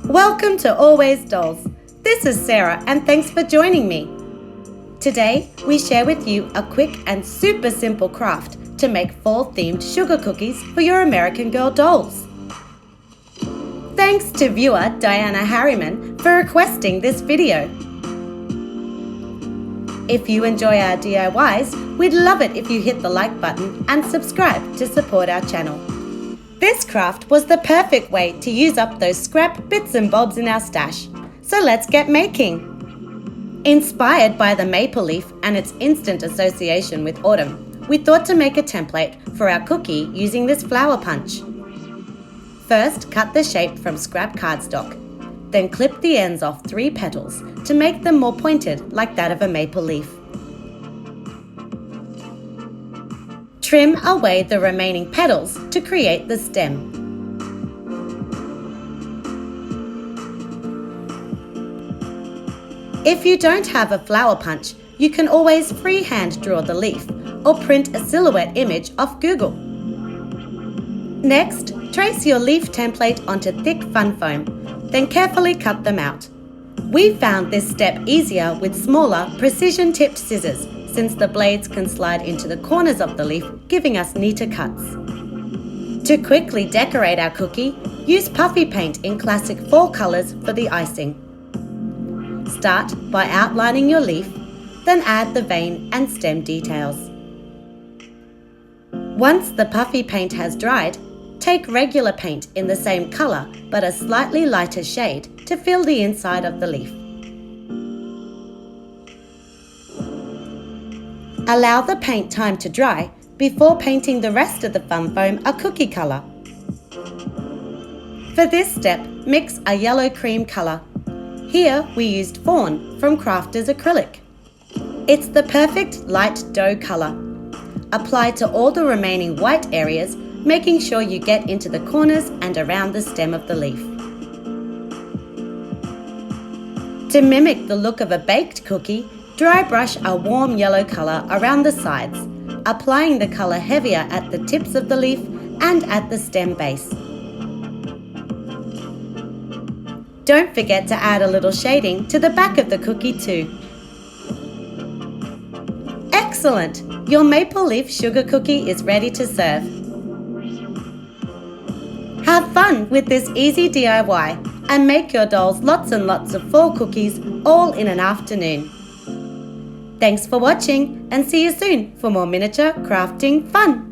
Welcome to Always Dolls. This is Sarah and thanks for joining me. Today we share with you a quick and super simple craft to make fall-themed sugar cookies for your American Girl dolls. Thanks to viewer Diana Harriman for requesting this video. If you enjoy our DIYs, we'd love it if you hit the like button and subscribe to support our channel. This craft was the perfect way to use up those scrap bits and bobs in our stash. So let's get making. Inspired by the maple leaf and its instant association with autumn, we thought to make a template for our cookie using this flower punch. First, cut the shape from scrap cardstock. Then clip the ends off 3 petals to make them more pointed like that of a maple leaf. Trim away the remaining petals to create the stem. If you don't have a flower punch, you can always freehand draw the leaf or print a silhouette image off Google. Next, trace your leaf template onto thick fun foam, then carefully cut them out. We found this step easier with smaller, precision-tipped scissors, since the blades can slide into the corners of the leaf, giving us neater cuts. To quickly decorate our cookie, use puffy paint in classic fall colours for the icing. Start by outlining your leaf, then add the vein and stem details. Once the puffy paint has dried, take regular paint in the same colour but a slightly lighter shade to fill the inside of the leaf. Allow the paint time to dry before painting the rest of the fun foam a cookie colour. For this step, mix a yellow cream colour. Here we used Fawn from Crafter's Acrylic. It's the perfect light dough colour. Apply to all the remaining white areas, making sure you get into the corners and around the stem of the leaf. To mimic the look of a baked cookie, dry brush a warm yellow colour around the sides, applying the colour heavier at the tips of the leaf and at the stem base. Don't forget to add a little shading to the back of the cookie too. Excellent! Your maple leaf sugar cookie is ready to serve. Have fun with this easy DIY and make your dolls lots and lots of fall cookies all in an afternoon. Thanks for watching and see you soon for more miniature crafting fun!